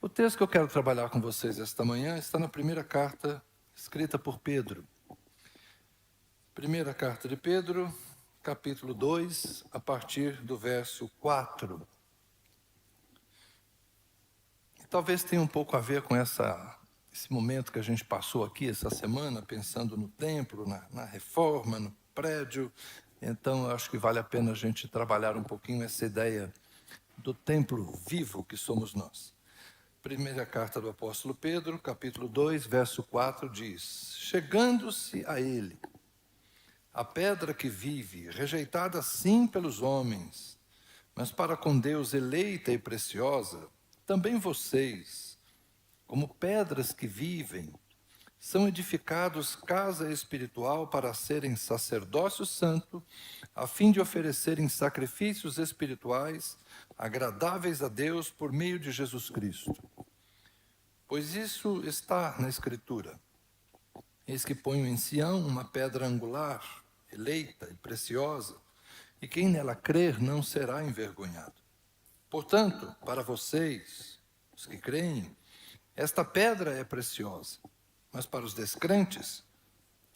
O texto que eu quero trabalhar com vocês esta manhã está na primeira carta escrita por Pedro. Primeira carta de Pedro, capítulo 2, a partir do verso 4. E talvez tenha um pouco a ver com esse momento que a gente passou aqui essa semana, pensando no templo, na reforma, no prédio. Então, eu acho que vale a pena a gente trabalhar um pouquinho essa ideia do templo vivo que somos nós. Primeira carta do apóstolo Pedro, capítulo 2, verso 4, diz: chegando-se a ele, a pedra que vive, rejeitada sim pelos homens, mas para com Deus eleita e preciosa, também vocês, como pedras que vivem, são edificados casa espiritual para serem sacerdócio santo, a fim de oferecerem sacrifícios espirituais agradáveis a Deus por meio de Jesus Cristo. Pois isso está na Escritura. Eis que ponho em Sião uma pedra angular, eleita e preciosa, e quem nela crer não será envergonhado. Portanto, para vocês, os que creem, esta pedra é preciosa, mas para os descrentes,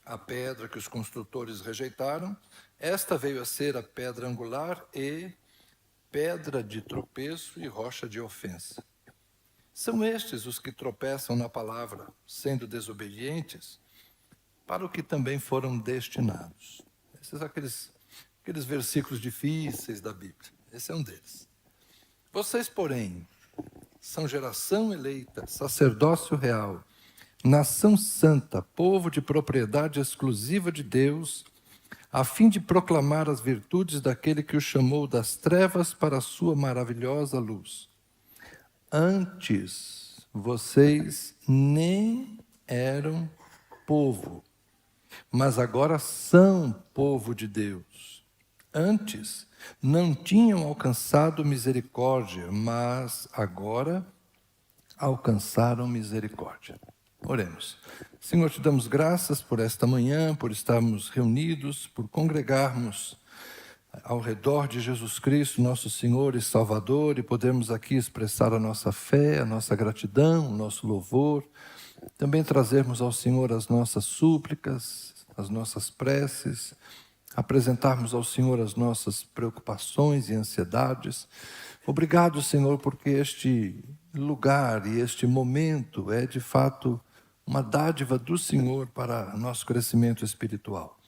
a pedra que os construtores rejeitaram, esta veio a ser a pedra angular e pedra de tropeço e rocha de ofensa. São estes os que tropeçam na palavra, sendo desobedientes, para o que também foram destinados. Esses são aqueles versículos difíceis da Bíblia. Esse é um deles. Vocês, porém, são geração eleita, sacerdócio real, nação santa, povo de propriedade exclusiva de Deus, a fim de proclamar as virtudes daquele que o chamou das trevas para a sua maravilhosa luz. Antes, vocês nem eram povo, mas agora são povo de Deus. Antes, não tinham alcançado misericórdia, mas agora alcançaram misericórdia. Oremos. Senhor, te damos graças por esta manhã, por estarmos reunidos, por congregarmos ao redor de Jesus Cristo, nosso Senhor e Salvador, e podermos aqui expressar a nossa fé, a nossa gratidão, o nosso louvor, também trazermos ao Senhor as nossas súplicas, as nossas preces, apresentarmos ao Senhor as nossas preocupações e ansiedades. Obrigado, Senhor, porque este lugar e este momento é de fato uma dádiva do Senhor para nosso crescimento espiritual.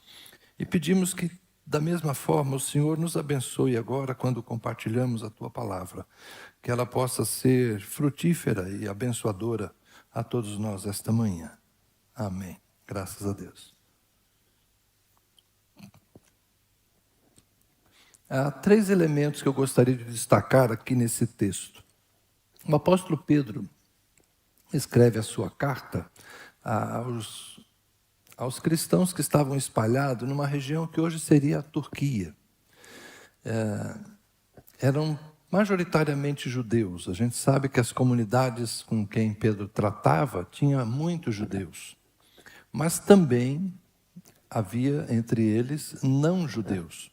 E pedimos que, da mesma forma, o Senhor nos abençoe agora quando compartilhamos a Tua palavra, que ela possa ser frutífera e abençoadora a todos nós esta manhã. Amém. Graças a Deus. Há 3 elementos que eu gostaria de destacar aqui nesse texto. O apóstolo Pedro escreve a sua carta aos cristãos que estavam espalhados numa região que hoje seria a Turquia. Eram majoritariamente judeus. A gente sabe que as comunidades com quem Pedro tratava tinha muitos judeus. Mas também havia entre eles não-judeus.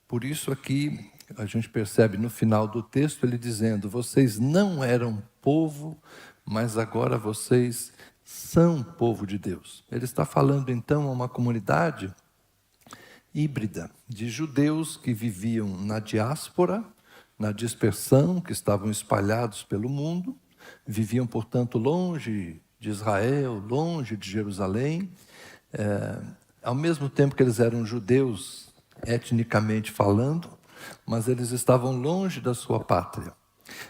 Por isso aqui a gente percebe no final do texto ele dizendo: vocês não eram povo, mas agora vocês são povo de Deus. Ele está falando então a uma comunidade híbrida de judeus que viviam na diáspora, na dispersão, que estavam espalhados pelo mundo, viviam, portanto, longe de Israel, longe de Jerusalém. Ao mesmo tempo que eles eram judeus, etnicamente falando, mas eles estavam longe da sua pátria.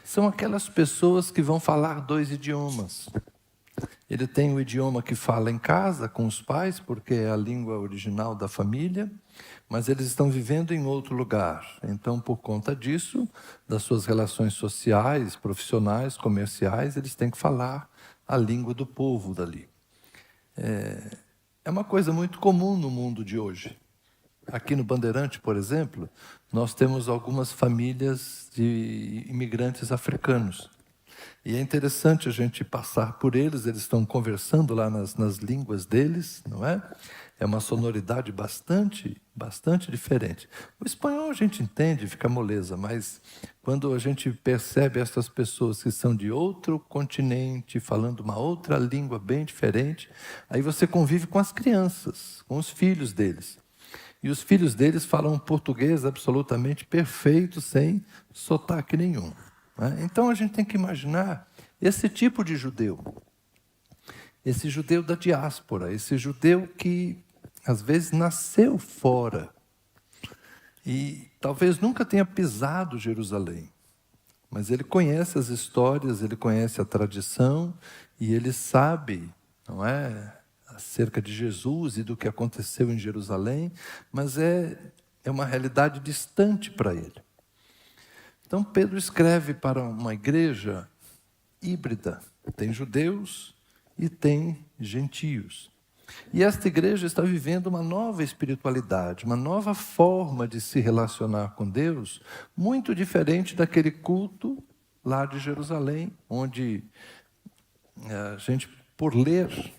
São aquelas pessoas que vão falar 2 idiomas. Ele tem o idioma que fala em casa com os pais, porque é a língua original da família, mas eles estão vivendo em outro lugar. Então, por conta disso, das suas relações sociais, profissionais, comerciais, eles têm que falar a língua do povo dali. É uma coisa muito comum no mundo de hoje. Aqui no Bandeirante, por exemplo, nós temos algumas famílias de imigrantes africanos. E é interessante a gente passar por eles estão conversando lá nas línguas deles, não é? É uma sonoridade bastante diferente. O espanhol a gente entende, fica moleza, mas quando a gente percebe essas pessoas que são de outro continente, falando uma outra língua bem diferente, aí você convive com as crianças, com os filhos deles. E os filhos deles falam um português absolutamente perfeito, sem sotaque nenhum. Né? Então a gente tem que imaginar esse tipo de judeu, esse judeu da diáspora, esse judeu que às vezes nasceu fora e talvez nunca tenha pisado Jerusalém, mas ele conhece as histórias, ele conhece a tradição e ele sabe, não é, acerca de Jesus e do que aconteceu em Jerusalém, mas é uma realidade distante para ele. Então Pedro escreve para uma igreja híbrida, tem judeus e tem gentios. E esta igreja está vivendo uma nova espiritualidade, uma nova forma de se relacionar com Deus, muito diferente daquele culto lá de Jerusalém, onde a gente, por ler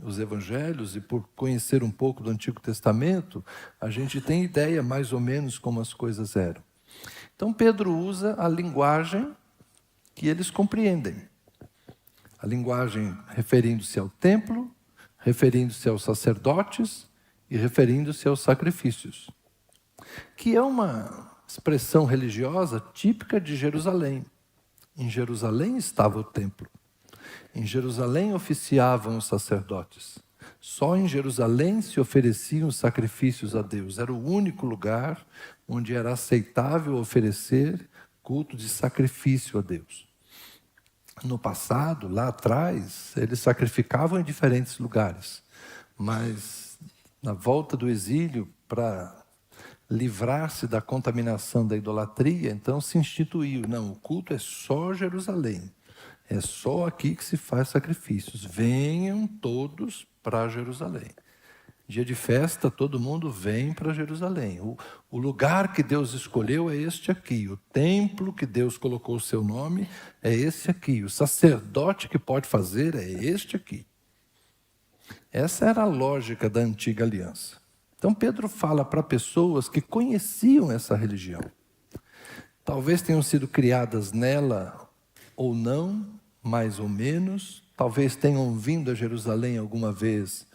os evangelhos e por conhecer um pouco do Antigo Testamento, a gente tem ideia mais ou menos como as coisas eram. Então Pedro usa a linguagem que eles compreendem. A linguagem referindo-se ao templo, referindo-se aos sacerdotes e referindo-se aos sacrifícios, que é uma expressão religiosa típica de Jerusalém. Em Jerusalém estava o templo. Em Jerusalém oficiavam os sacerdotes. Só em Jerusalém se ofereciam sacrifícios a Deus. Era o único lugar onde era aceitável oferecer culto de sacrifício a Deus. No passado, lá atrás, eles sacrificavam em diferentes lugares, mas na volta do exílio, para livrar-se da contaminação da idolatria, então se instituiu, não, o culto é só Jerusalém, é só aqui que se faz sacrifícios, venham todos para Jerusalém. Dia de festa, todo mundo vem para Jerusalém. O lugar que Deus escolheu é este aqui. O templo que Deus colocou o seu nome é esse aqui. O sacerdote que pode fazer é este aqui. Essa era a lógica da antiga aliança. Então Pedro fala para pessoas que conheciam essa religião. Talvez tenham sido criadas nela ou não, mais ou menos. Talvez tenham vindo a Jerusalém alguma vez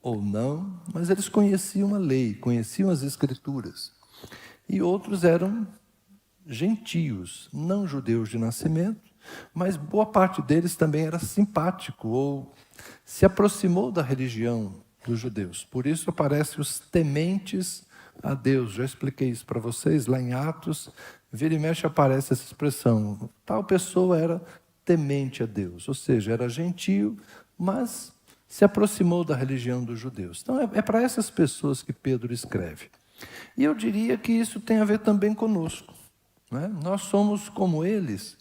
ou não, mas eles conheciam a lei, conheciam as escrituras. E outros eram gentios, não judeus de nascimento, mas boa parte deles também era simpático ou se aproximou da religião dos judeus. Por isso aparecem os tementes a Deus. Já expliquei isso para vocês, lá em Atos, vira e mexe aparece essa expressão. Tal pessoa era temente a Deus, ou seja, era gentio, mas se aproximou da religião dos judeus. Então é para essas pessoas que Pedro escreve. E eu diria que isso tem a ver também conosco. Né? Nós somos como eles,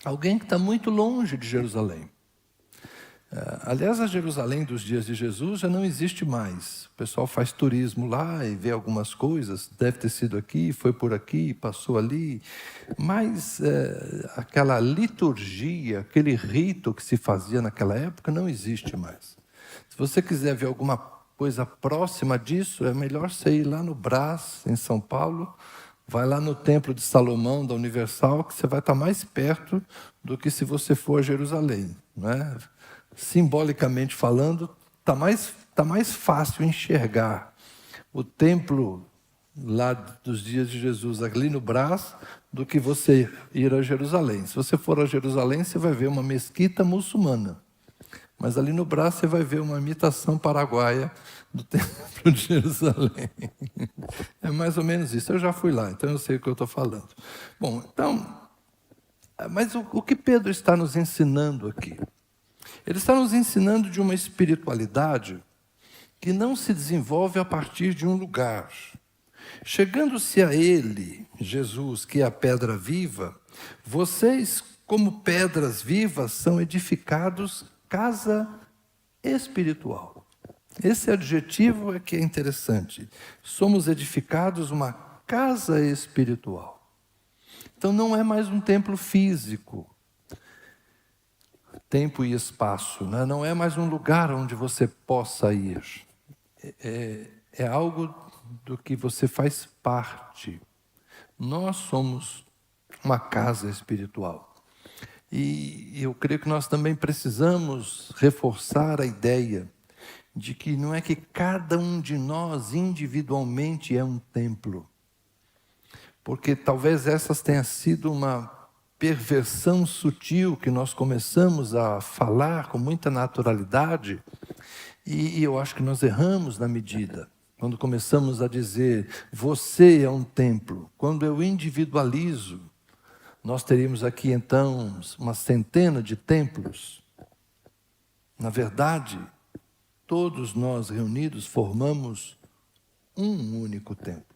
alguém que está muito longe de Jerusalém. Aliás, a Jerusalém dos dias de Jesus já não existe mais. O pessoal faz turismo lá e vê algumas coisas, deve ter sido aqui, foi por aqui, passou ali. Mas aquela liturgia, aquele rito que se fazia naquela época não existe mais. Se você quiser ver alguma coisa próxima disso, é melhor você ir lá no Brás, em São Paulo, vai lá no Templo de Salomão, da Universal, que você vai estar mais perto do que se você for a Jerusalém, não é? Simbolicamente falando, está mais fácil enxergar o templo lá dos dias de Jesus, ali no Brás, do que você ir a Jerusalém. Se você for a Jerusalém, você vai ver uma mesquita muçulmana. Mas ali no Brás você vai ver uma imitação paraguaia do templo de Jerusalém. É mais ou menos isso. Eu já fui lá, então eu sei o que eu estou falando. Bom, então, mas o que Pedro está nos ensinando aqui? Ele está nos ensinando de uma espiritualidade que não se desenvolve a partir de um lugar. Chegando-se a ele, Jesus, que é a pedra viva, vocês, como pedras vivas, são edificados casa espiritual. Esse adjetivo é que é interessante. Somos edificados uma casa espiritual. Então não é mais um templo físico, tempo e espaço, né? Não é mais um lugar onde você possa ir. É algo do que você faz parte. Nós somos uma casa espiritual. E eu creio que nós também precisamos reforçar a ideia de que não é que cada um de nós individualmente é um templo. Porque talvez essa tenha sido uma perversão sutil que nós começamos a falar com muita naturalidade, e eu acho que nós erramos na medida. Quando começamos a dizer, você é um templo, quando eu individualizo, nós teríamos aqui então uma centena de templos. Na verdade, todos nós reunidos formamos um único templo.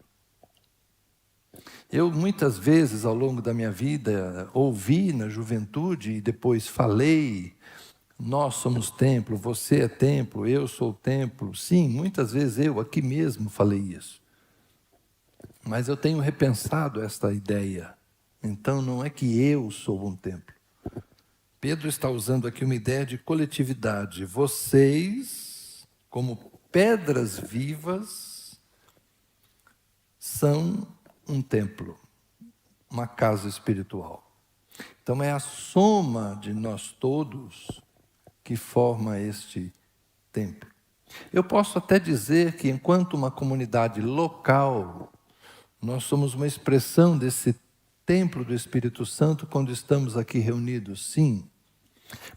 Eu muitas vezes ao longo da minha vida ouvi na juventude e depois falei, nós somos templo, você é templo, eu sou templo. Sim, muitas vezes eu aqui mesmo falei isso. Mas eu tenho repensado esta ideia. Então não é que eu sou um templo. Pedro está usando aqui uma ideia de coletividade. Vocês, como pedras vivas, são um templo, uma casa espiritual. Então é a soma de nós todos que forma este templo. Eu posso até dizer que enquanto uma comunidade local, nós somos uma expressão desse templo do Espírito Santo quando estamos aqui reunidos, sim.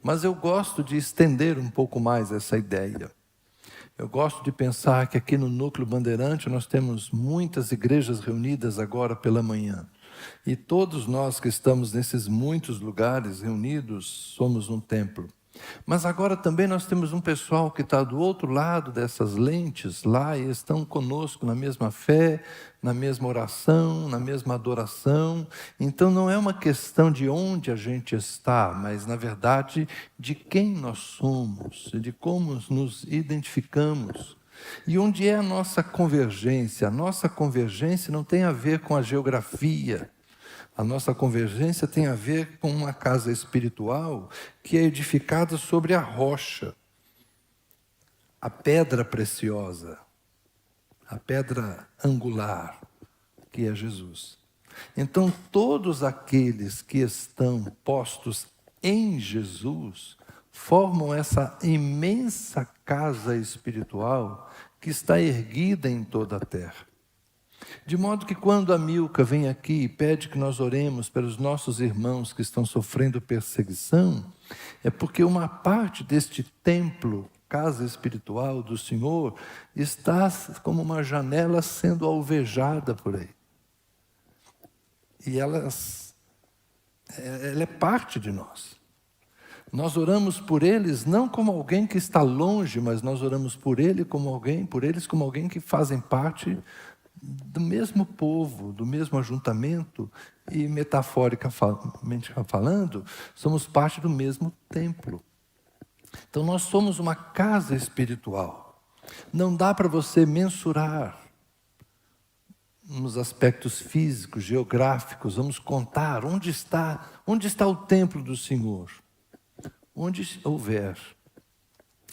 Mas eu gosto de estender um pouco mais essa ideia. Eu gosto de pensar que aqui no Núcleo Bandeirante nós temos muitas igrejas reunidas agora pela manhã. E todos nós que estamos nesses muitos lugares reunidos somos um templo. Mas agora também nós temos um pessoal que está do outro lado dessas lentes lá e estão conosco na mesma fé, na mesma oração, na mesma adoração. Então não é uma questão de onde a gente está, mas na verdade de quem nós somos, de como nos identificamos. E onde é a nossa convergência? A nossa convergência não tem a ver com a geografia. A nossa convergência tem a ver com uma casa espiritual que é edificada sobre a rocha, a pedra preciosa, a pedra angular, que é Jesus. Então, todos aqueles que estão postos em Jesus formam essa imensa casa espiritual que está erguida em toda a terra. De modo que quando a Milka vem aqui e pede que nós oremos pelos nossos irmãos que estão sofrendo perseguição, é porque uma parte deste templo, casa espiritual do Senhor, está como uma janela sendo alvejada por aí. E ela é parte de nós. Nós oramos por eles não como alguém que está longe, mas nós oramos por eles como alguém que fazem parte do mesmo povo, do mesmo ajuntamento, e metaforicamente falando, somos parte do mesmo templo. Então nós somos uma casa espiritual. Não dá para você mensurar nos aspectos físicos, geográficos, vamos contar onde está o templo do Senhor. Onde houver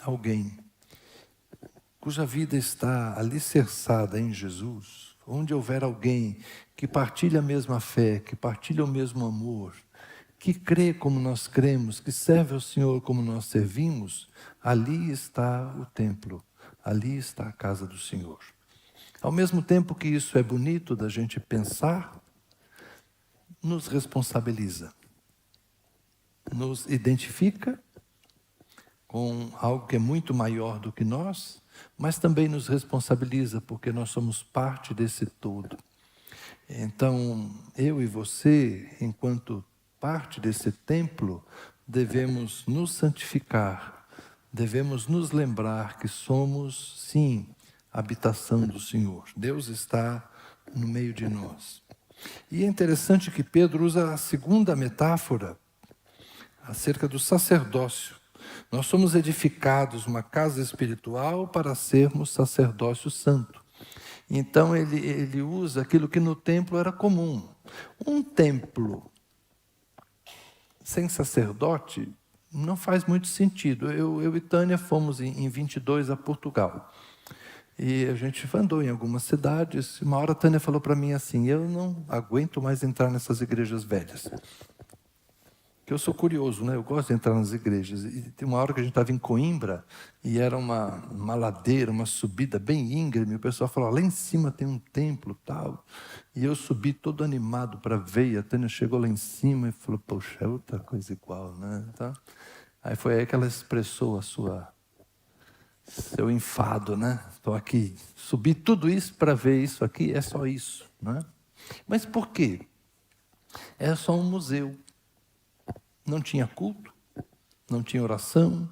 alguém cuja vida está alicerçada em Jesus, onde houver alguém que partilha a mesma fé, que partilha o mesmo amor, que crê como nós cremos, que serve ao Senhor como nós servimos, ali está o templo, ali está a casa do Senhor. Ao mesmo tempo que isso é bonito da gente pensar, nos responsabiliza, nos identifica com algo que é muito maior do que nós, mas também nos responsabiliza, porque nós somos parte desse todo. Então, eu e você, enquanto parte desse templo, devemos nos santificar, devemos nos lembrar que somos, sim, habitação do Senhor. Deus está no meio de nós. E é interessante que Pedro usa a segunda metáfora acerca do sacerdócio. Nós somos edificados uma casa espiritual para sermos sacerdócio santo. Então ele usa aquilo que no templo era comum. Um templo sem sacerdote não faz muito sentido. Eu e Tânia fomos em 22 a Portugal. E a gente andou em algumas cidades. Uma hora a Tânia falou para mim assim: eu não aguento mais entrar nessas igrejas velhas. Que eu sou curioso, né? Eu gosto de entrar nas igrejas. E tem uma hora que a gente estava em Coimbra e era uma ladeira, uma subida bem íngreme. O pessoal falou: lá em cima tem um templo, tal. E eu subi todo animado para ver. E a Tânia chegou lá em cima e falou: poxa, é outra coisa igual, né? Tá? Aí foi aí que ela expressou seu enfado, né? Estou aqui, subi tudo isso para ver isso aqui. É só isso, né? Mas por quê? É só um museu. Não tinha culto, não tinha oração,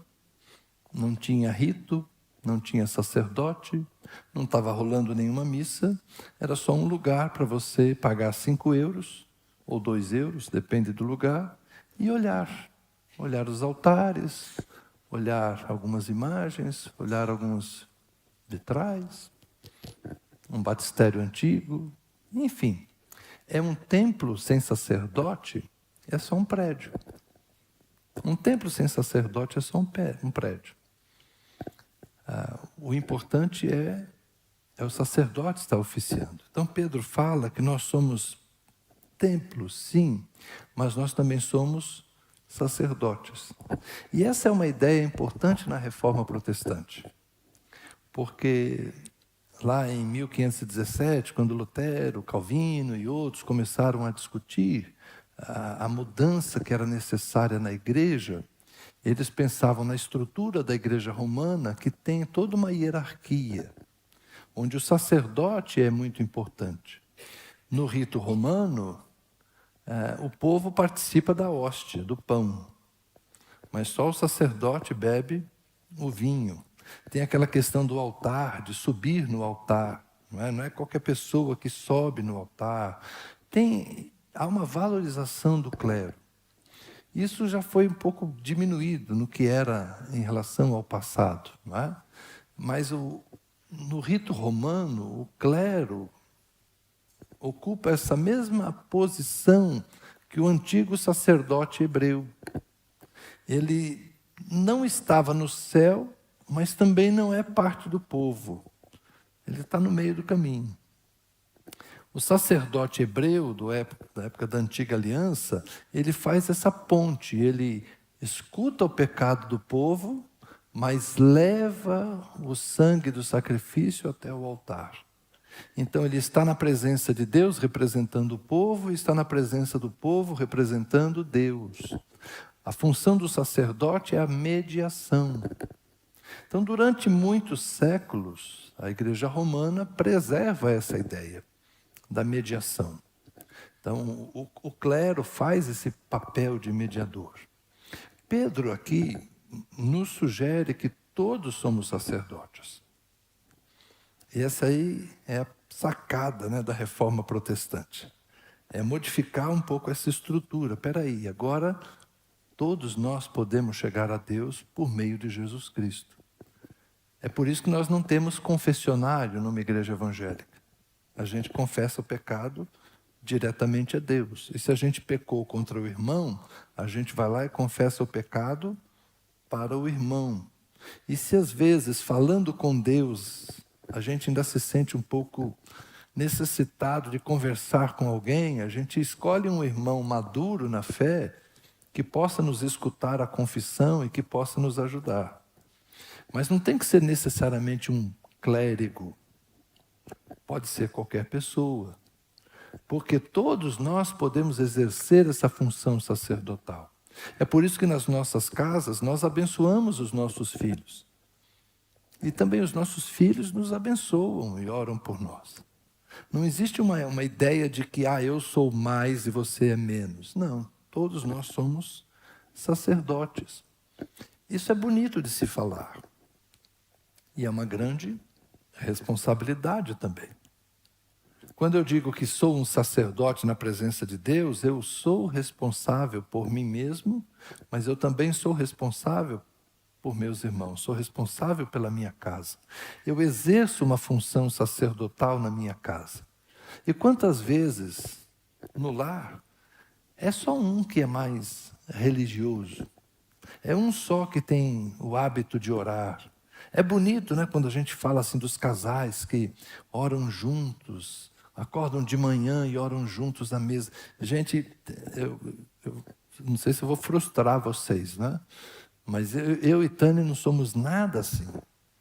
não tinha rito, não tinha sacerdote, não estava rolando nenhuma missa, era só um lugar para você pagar 5 euros ou 2 euros, depende do lugar, e olhar os altares, olhar algumas imagens, olhar alguns vitrais, um batistério antigo, enfim. É um templo sem sacerdote, é só um prédio. Um templo sem sacerdote é só um prédio. O importante é o sacerdote estar oficiando. Então Pedro fala que nós somos templos, sim, mas nós também somos sacerdotes. E essa é uma ideia importante na Reforma Protestante, porque lá em 1517, quando Lutero, Calvino e outros começaram a discutir a mudança que era necessária na igreja, eles pensavam na estrutura da igreja romana, que tem toda uma hierarquia, onde o sacerdote é muito importante. No rito romano, o povo participa da hóstia, do pão, mas só o sacerdote bebe o vinho. Tem aquela questão do altar, de subir no altar. Não é qualquer pessoa que sobe no altar. Há uma valorização do clero. Isso já foi um pouco diminuído no que era em relação ao passado. Não é? Mas no rito romano, o clero ocupa essa mesma posição que o antigo sacerdote hebreu. Ele não estava no céu, mas também não é parte do povo. Ele está no meio do caminho. O sacerdote hebreu, da época da antiga aliança, ele faz essa ponte, ele escuta o pecado do povo, mas leva o sangue do sacrifício até o altar. Então ele está na presença de Deus representando o povo, e está na presença do povo representando Deus. A função do sacerdote é a mediação. Então, durante muitos séculos, a Igreja Romana preserva essa ideia da mediação. Então, o clero faz esse papel de mediador. Pedro aqui nos sugere que todos somos sacerdotes. E essa aí é a sacada, né, da Reforma Protestante. É modificar um pouco essa estrutura. Espera aí, agora todos nós podemos chegar a Deus por meio de Jesus Cristo. É por isso que nós não temos confessionário numa igreja evangélica. A gente confessa o pecado diretamente a Deus. E se a gente pecou contra o irmão, a gente vai lá e confessa o pecado para o irmão. E se às vezes, falando com Deus, a gente ainda se sente um pouco necessitado de conversar com alguém, a gente escolhe um irmão maduro na fé que possa nos escutar a confissão e que possa nos ajudar. Mas não tem que ser necessariamente um clérigo. Pode ser qualquer pessoa. Porque todos nós podemos exercer essa função sacerdotal. É por isso que nas nossas casas nós abençoamos os nossos filhos. E também os nossos filhos nos abençoam e oram por nós. Não existe uma ideia de que eu sou mais e você é menos. Não, todos nós somos sacerdotes. Isso é bonito de se falar. E é uma grande responsabilidade também. Quando eu digo que sou um sacerdote na presença de Deus, eu sou responsável por mim mesmo, mas eu também sou responsável por meus irmãos, sou responsável pela minha casa. Eu exerço uma função sacerdotal na minha casa. E quantas vezes, no lar, é só um que é mais religioso, É um só que tem o hábito de orar. É bonito, né, quando a gente fala assim dos casais que oram juntos, acordam de manhã e oram juntos na mesa. Gente, eu não sei se eu vou frustrar vocês, né? Mas eu e Tânia não somos nada assim.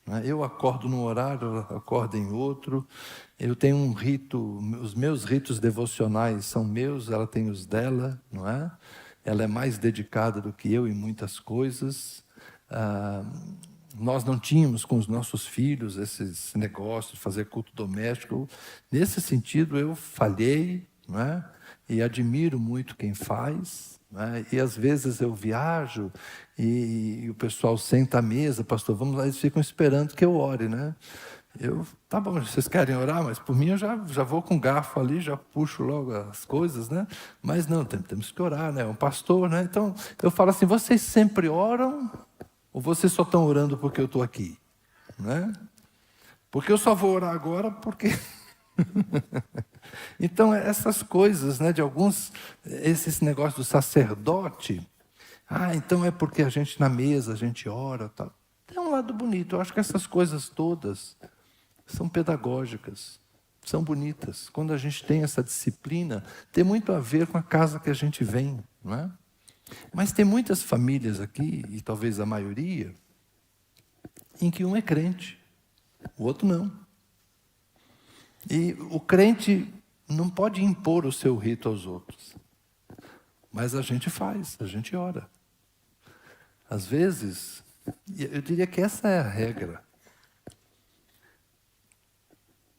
Né? Eu acordo num horário, ela acorda em outro. Eu tenho um rito, os meus ritos devocionais são meus, ela tem os dela, não é? Ela é mais dedicada do que eu em muitas coisas. Nós não tínhamos com os nossos filhos esses negócios de fazer culto doméstico. Nesse sentido, eu falhei, não é? E admiro muito quem faz. Né? E às vezes eu viajo e o pessoal senta à mesa, pastor, vamos lá, eles ficam esperando que eu ore, né? Tá bom, vocês querem orar, mas por mim eu já vou com garfo ali, já puxo logo as coisas, né? Mas não, temos que orar, né? É um pastor, né? Então eu falo assim, vocês sempre oram ou vocês só estão orando porque eu estou aqui? Né? Porque eu só vou orar agora porque... Então, essas coisas, né, de alguns, esses negócios do sacerdote, então é porque a gente na mesa, a gente ora, tal. Tem um lado bonito, eu acho que essas coisas todas são pedagógicas, são bonitas. Quando a gente tem essa disciplina, tem muito a ver com a casa que a gente vem, não é? Mas tem muitas famílias aqui, e talvez a maioria, em que um é crente, o outro não. E o crente não pode impor o seu rito aos outros. Mas a gente faz, a gente ora. Às vezes, eu diria que essa é a regra.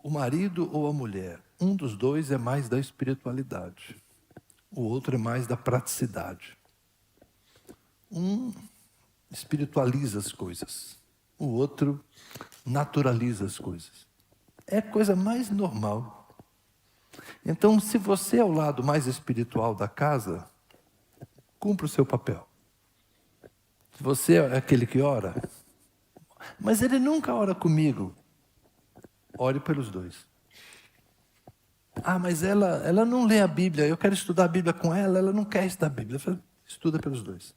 O marido ou a mulher, um dos dois é mais da espiritualidade. O outro é mais da praticidade. Um espiritualiza as coisas. O outro naturaliza as coisas. É a coisa mais normal. Então, se você é o lado mais espiritual da casa, cumpra o seu papel. Se você é aquele que ora, mas ele nunca ora comigo, ore pelos dois. Mas ela não lê a Bíblia, eu quero estudar a Bíblia com ela não quer estudar a Bíblia. Eu falo, estuda pelos dois.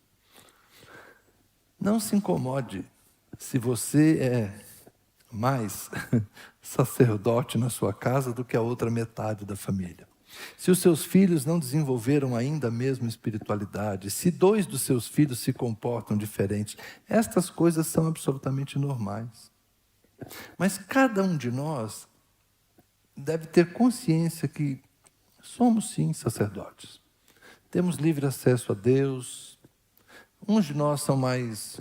Não se incomode se você é mais sacerdote na sua casa do que a outra metade da família. Se os seus filhos não desenvolveram ainda a mesma espiritualidade, se dois dos seus filhos se comportam diferentes, estas coisas são absolutamente normais. Mas cada um de nós deve ter consciência que somos sim sacerdotes. Temos livre acesso a Deus. Uns de nós são mais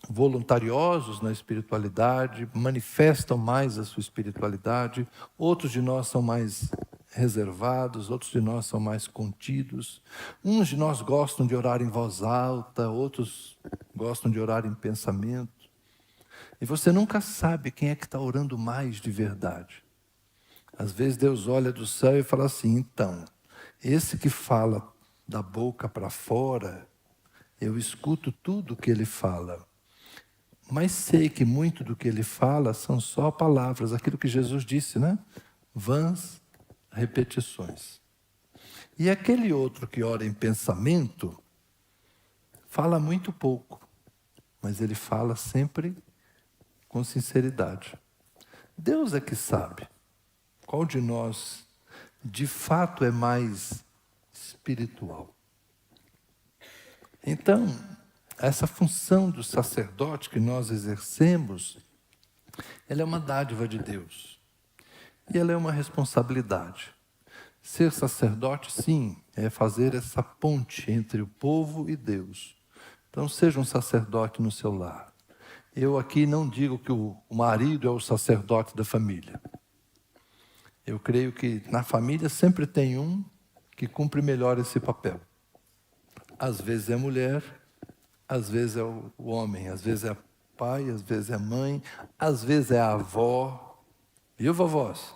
voluntariosos na espiritualidade, manifestam mais a sua espiritualidade. Outros de nós são mais reservados, outros de nós são mais contidos. Uns de nós gostam de orar em voz alta, outros gostam de orar em pensamento. E você nunca sabe quem é que está orando mais de verdade. Às vezes Deus olha do céu e fala assim, então, esse que fala da boca para fora, eu escuto tudo o que ele fala. Mas sei que muito do que ele fala são só palavras, aquilo que Jesus disse, né? Vãs repetições. E aquele outro que ora em pensamento, fala muito pouco, mas ele fala sempre com sinceridade. Deus é que sabe qual de nós, de fato, é mais espiritual. Então, essa função do sacerdote que nós exercemos, ela é uma dádiva de Deus. E ela é uma responsabilidade. Ser sacerdote, sim, é fazer essa ponte entre o povo e Deus. Então, seja um sacerdote no seu lar. Eu aqui não digo que o marido é o sacerdote da família. Eu creio que na família sempre tem um que cumpre melhor esse papel. Às vezes é a mulher, às vezes é o homem, às vezes é pai, às vezes é mãe, às vezes é a avó. Viu, vovós?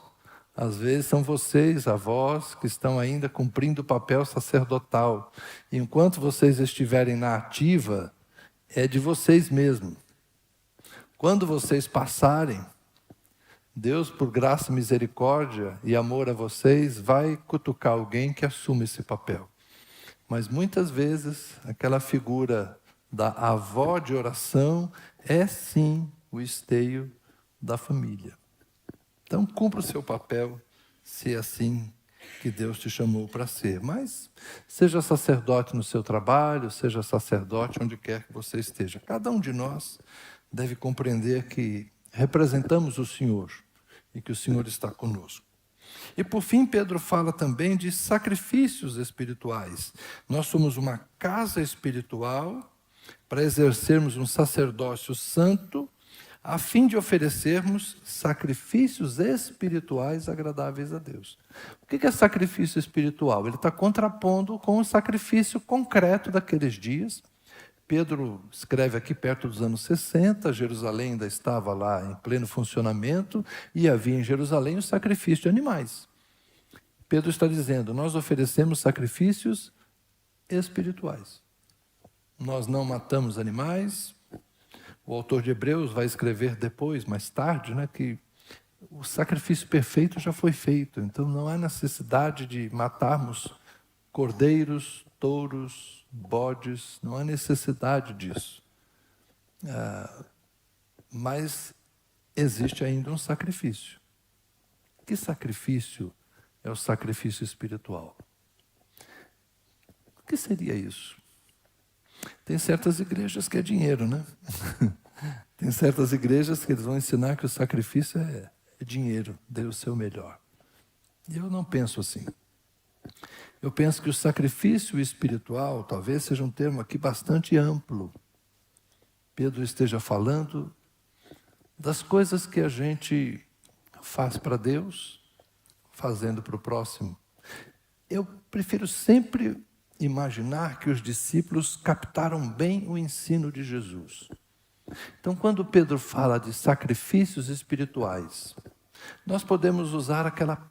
Às vezes são vocês, avós, que estão ainda cumprindo o papel sacerdotal. Enquanto vocês estiverem na ativa, é de vocês mesmos. Quando vocês passarem, Deus, por graça, misericórdia e amor a vocês, vai cutucar alguém que assume esse papel. Mas muitas vezes, aquela figura da avó de oração é sim o esteio da família. Então, cumpra o seu papel, se é assim que Deus te chamou para ser. Mas seja sacerdote no seu trabalho, seja sacerdote onde quer que você esteja. Cada um de nós deve compreender que representamos o Senhor e que o Senhor está conosco. E por fim, Pedro fala também de sacrifícios espirituais. Nós somos uma casa espiritual para exercermos um sacerdócio santo, a fim de oferecermos sacrifícios espirituais agradáveis a Deus. O que é sacrifício espiritual? Ele está contrapondo com o sacrifício concreto daqueles dias. Pedro escreve aqui perto dos anos 60, Jerusalém ainda estava lá em pleno funcionamento, e havia em Jerusalém o sacrifício de animais. Pedro está dizendo, nós oferecemos sacrifícios espirituais. Nós não matamos animais. O autor de Hebreus vai escrever depois, mais tarde, que o sacrifício perfeito já foi feito. Então não há necessidade de matarmos cordeiros, touros, bodes, não há necessidade disso. Mas existe ainda um sacrifício. Que sacrifício é o sacrifício espiritual? O que seria isso? Tem certas igrejas que é dinheiro, né? Tem certas igrejas que eles vão ensinar que o sacrifício é dinheiro, dê o seu melhor. E eu não penso assim. Eu penso que o sacrifício espiritual talvez seja um termo aqui bastante amplo. Pedro esteja falando das coisas que a gente faz para Deus, fazendo para o próximo. Eu prefiro sempre imaginar que os discípulos captaram bem o ensino de Jesus. Então, quando Pedro fala de sacrifícios espirituais, nós podemos usar aquela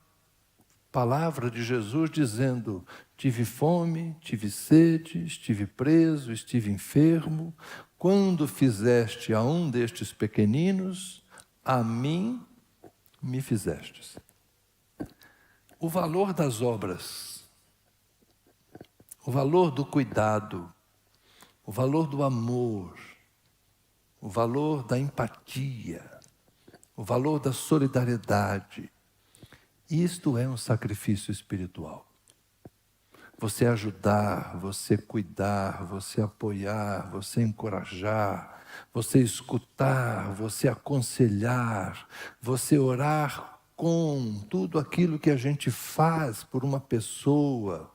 palavra de Jesus dizendo: tive fome, tive sede, estive preso, estive enfermo. Quando fizeste a um destes pequeninos, a mim me fizestes. O valor das obras, o valor do cuidado, o valor do amor, o valor da empatia, o valor da solidariedade, isto é um sacrifício espiritual. Você ajudar, você cuidar, você apoiar, você encorajar, você escutar, você aconselhar, você orar com tudo aquilo que a gente faz por uma pessoa.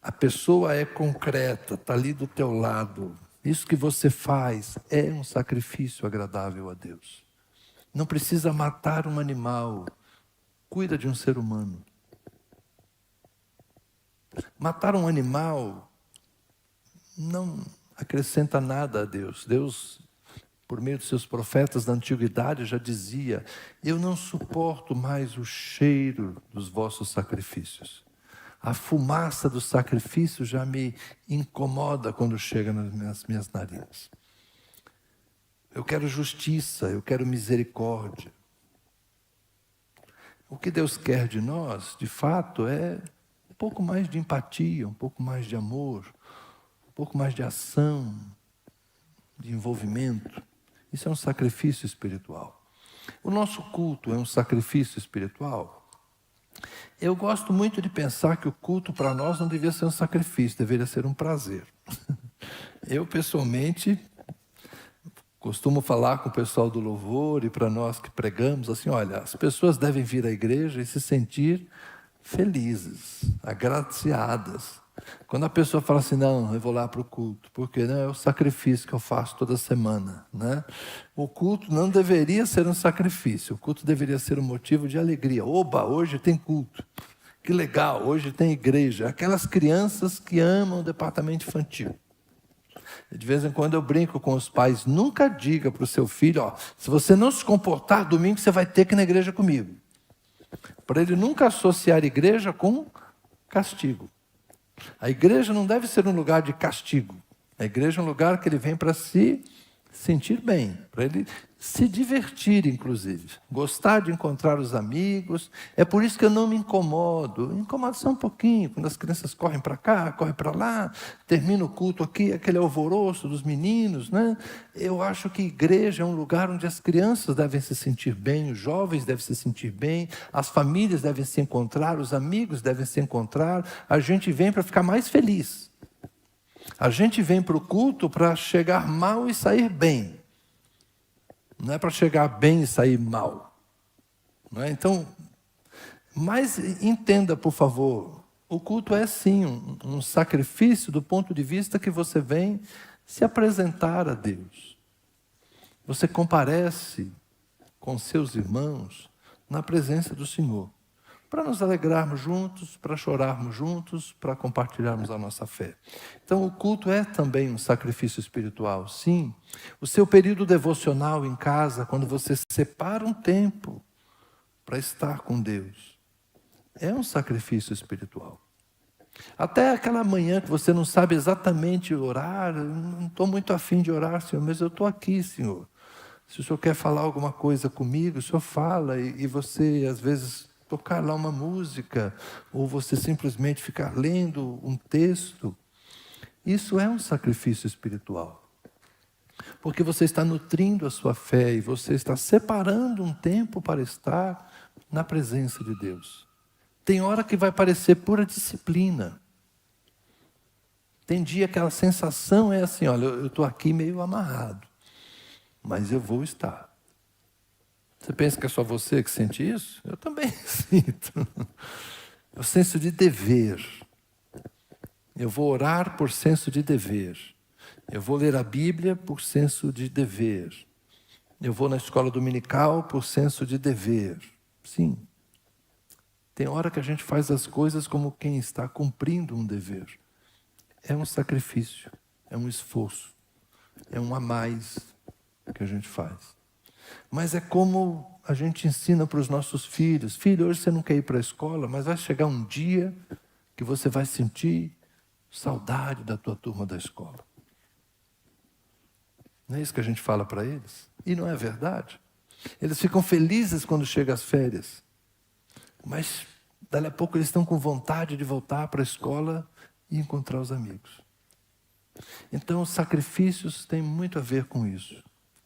A pessoa é concreta, está ali do teu lado. Isso que você faz é um sacrifício agradável a Deus. Não precisa matar um animal. Cuida de um ser humano. Matar um animal não acrescenta nada a Deus. Deus, por meio de seus profetas da antiguidade, já dizia: eu não suporto mais o cheiro dos vossos sacrifícios. A fumaça do sacrifício já me incomoda quando chega nas minhas narinas. Eu quero justiça, eu quero misericórdia. O que Deus quer de nós, de fato, é um pouco mais de empatia, um pouco mais de amor, um pouco mais de ação, de envolvimento. Isso é um sacrifício espiritual. O nosso culto é um sacrifício espiritual. Eu gosto muito de pensar que o culto para nós não devia ser um sacrifício, deveria ser um prazer. Eu, pessoalmente, costumo falar com o pessoal do louvor e para nós que pregamos, assim, olha, as pessoas devem vir à igreja e se sentir felizes, agraciadas. Quando a pessoa fala assim, não, eu vou lá para o culto, porque é o sacrifício que eu faço toda semana, né? O culto não deveria ser um sacrifício, o culto deveria ser um motivo de alegria. Oba, hoje tem culto, que legal, hoje tem igreja. Aquelas crianças que amam o departamento infantil. De vez em quando eu brinco com os pais, nunca diga para o seu filho, ó, se você não se comportar domingo, você vai ter que ir na igreja comigo. Para ele nunca associar igreja com castigo. A igreja não deve ser um lugar de castigo. A igreja é um lugar que ele vem para se sentir bem, para ele se divertir, inclusive, gostar de encontrar os amigos. É por isso que eu não me incomodo. Incomodo só um pouquinho, quando as crianças correm para cá, correm para lá, termina o culto aqui, aquele alvoroço dos meninos, né? Eu acho que igreja é um lugar onde as crianças devem se sentir bem, os jovens devem se sentir bem, as famílias devem se encontrar, os amigos devem se encontrar. A gente vem para ficar mais feliz. A gente vem para o culto para chegar mal e sair bem. Não é para chegar bem e sair mal. Não é? Então, mas entenda, por favor, o culto é sim um sacrifício do ponto de vista que você vem se apresentar a Deus. Você comparece com seus irmãos na presença do Senhor, para nos alegrarmos juntos, para chorarmos juntos, para compartilharmos a nossa fé. Então, o culto é também um sacrifício espiritual, sim. O seu período devocional em casa, quando você separa um tempo para estar com Deus, é um sacrifício espiritual. Até aquela manhã que você não sabe exatamente orar, eu não estou muito afim de orar, Senhor, mas eu estou aqui, Senhor. Se o Senhor quer falar alguma coisa comigo, o Senhor fala, e você, às vezes, tocar lá uma música, ou você simplesmente ficar lendo um texto, isso é um sacrifício espiritual. Porque você está nutrindo a sua fé e você está separando um tempo para estar na presença de Deus. Tem hora que vai parecer pura disciplina. Tem dia que a sensação é assim, olha, eu estou aqui meio amarrado, mas eu vou estar. Você pensa que é só você que sente isso? Eu também sinto. É o senso de dever. Eu vou orar por senso de dever. Eu vou ler a Bíblia por senso de dever. Eu vou na escola dominical por senso de dever. Sim. Tem hora que a gente faz as coisas como quem está cumprindo um dever. É um sacrifício, é um esforço, é um a mais que a gente faz. Mas é como a gente ensina para os nossos filhos. Filho, hoje você não quer ir para a escola, mas vai chegar um dia que você vai sentir saudade da tua turma da escola. Não é isso que a gente fala para eles? E não é verdade? Eles ficam felizes quando chegam as férias. Mas, dali a pouco, eles estão com vontade de voltar para a escola e encontrar os amigos. Então, os sacrifícios têm muito a ver com isso.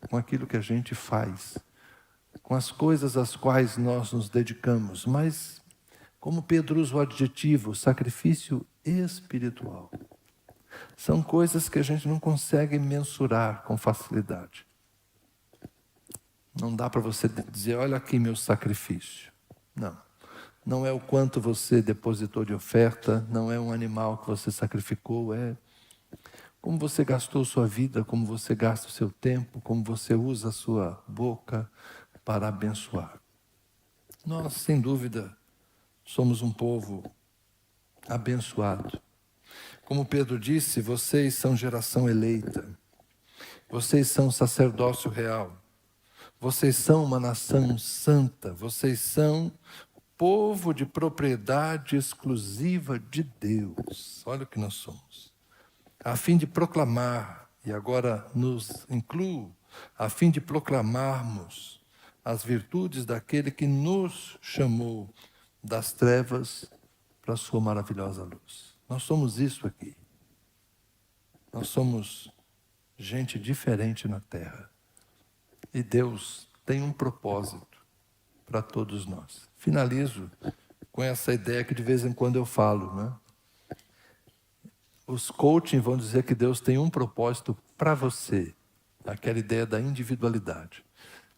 Com aquilo que a gente faz, com as coisas às quais nós nos dedicamos, mas, como Pedro usa o adjetivo, sacrifício espiritual. São coisas que a gente não consegue mensurar com facilidade. Não dá para você dizer, olha aqui meu sacrifício. Não. Não é o quanto você depositou de oferta, não é um animal que você sacrificou, é como você gastou sua vida, como você gasta o seu tempo, como você usa a sua boca para abençoar. Nós, sem dúvida, somos um povo abençoado. Como Pedro disse, vocês são geração eleita. Vocês são sacerdócio real. Vocês são uma nação santa. Vocês são povo de propriedade exclusiva de Deus. Olha o que nós somos. A fim de proclamar, e agora nos incluo, a fim de proclamarmos as virtudes daquele que nos chamou das trevas para a sua maravilhosa luz. Nós somos isso aqui. Nós somos gente diferente na terra. E Deus tem um propósito para todos nós. Finalizo com essa ideia que de vez em quando eu falo, né? Os coaching vão dizer que Deus tem um propósito para você. Aquela ideia da individualidade.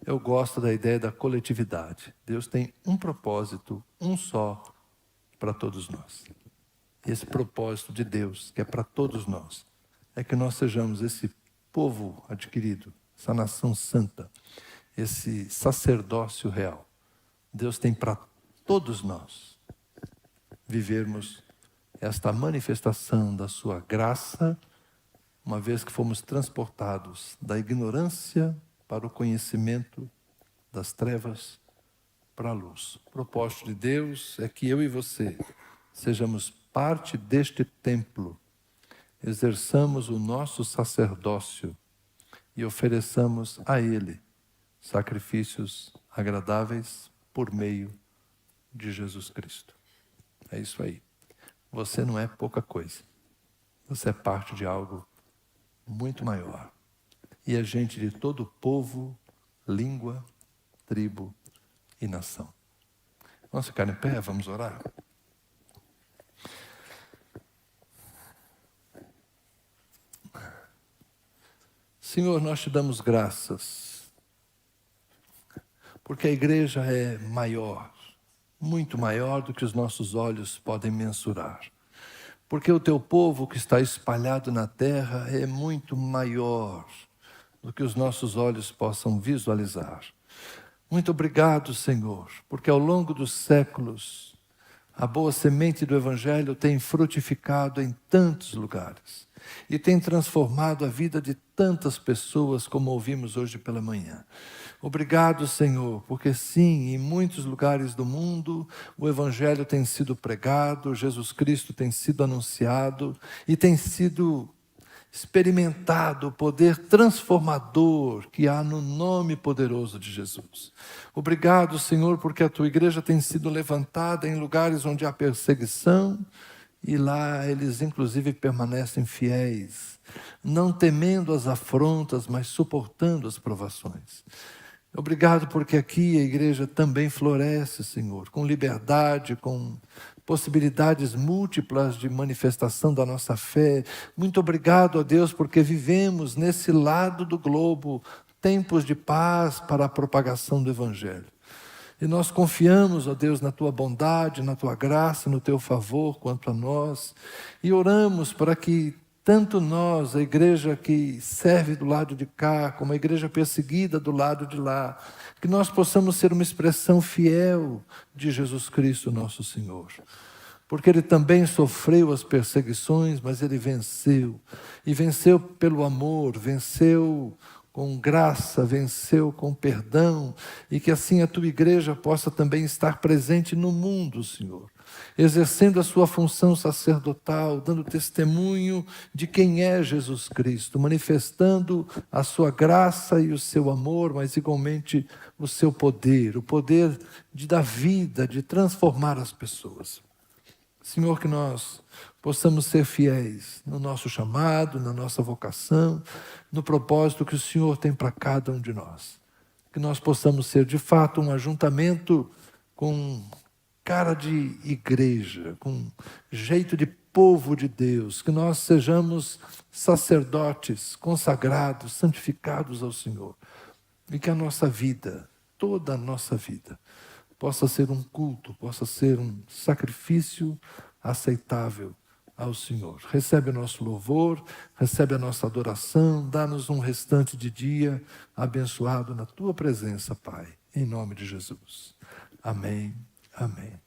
Eu gosto da ideia da coletividade. Deus tem um propósito, um só, para todos nós. Esse propósito de Deus, que é para todos nós, é que nós sejamos esse povo adquirido, essa nação santa, esse sacerdócio real. Deus tem para todos nós vivermos esta manifestação da sua graça, uma vez que fomos transportados da ignorância para o conhecimento das trevas para a luz. O propósito de Deus é que eu e você sejamos parte deste templo, exerçamos o nosso sacerdócio e ofereçamos a Ele sacrifícios agradáveis por meio de Jesus Cristo. É isso aí. Você não é pouca coisa. Você é parte de algo muito maior. E é gente de todo povo, língua, tribo e nação. Vamos ficar em pé, vamos orar? Senhor, nós te damos graças, porque a igreja é maior, muito maior do que os nossos olhos podem mensurar. Porque o teu povo que está espalhado na terra é muito maior do que os nossos olhos possam visualizar. Muito obrigado, Senhor, porque ao longo dos séculos, a boa semente do Evangelho tem frutificado em tantos lugares e tem transformado a vida de tantas pessoas, como ouvimos hoje pela manhã. Obrigado, Senhor, porque sim, em muitos lugares do mundo, o Evangelho tem sido pregado, Jesus Cristo tem sido anunciado e tem sido experimentado o poder transformador que há no nome poderoso de Jesus. Obrigado, Senhor, porque a tua igreja tem sido levantada em lugares onde há perseguição e lá eles inclusive permanecem fiéis, não temendo as afrontas, mas suportando as provações. Obrigado porque aqui a igreja também floresce, Senhor, com liberdade, com possibilidades múltiplas de manifestação da nossa fé. Muito obrigado, ó Deus, porque vivemos nesse lado do globo tempos de paz para a propagação do Evangelho. E nós confiamos, ó Deus, na Tua bondade, na Tua graça, no Teu favor quanto a nós. E oramos para que tanto nós, a igreja que serve do lado de cá, como a igreja perseguida do lado de lá, que nós possamos ser uma expressão fiel de Jesus Cristo, nosso Senhor. Porque Ele também sofreu as perseguições, mas Ele venceu. E venceu pelo amor, venceu com graça, venceu com perdão. E que assim a Tua igreja possa também estar presente no mundo, Senhor. Exercendo a sua função sacerdotal, dando testemunho de quem é Jesus Cristo, manifestando a sua graça e o seu amor, mas igualmente o seu poder, o poder de dar vida, de transformar as pessoas. Senhor, que nós possamos ser fiéis no nosso chamado, na nossa vocação, no propósito que o Senhor tem para cada um de nós. Que nós possamos ser de fato um ajuntamento com cara de igreja, com jeito de povo de Deus, que nós sejamos sacerdotes, consagrados, santificados ao Senhor. E que a nossa vida, toda a nossa vida, possa ser um culto, possa ser um sacrifício aceitável ao Senhor. Recebe o nosso louvor, recebe a nossa adoração, dá-nos um restante de dia abençoado na Tua presença, Pai, em nome de Jesus. Amém. Amém.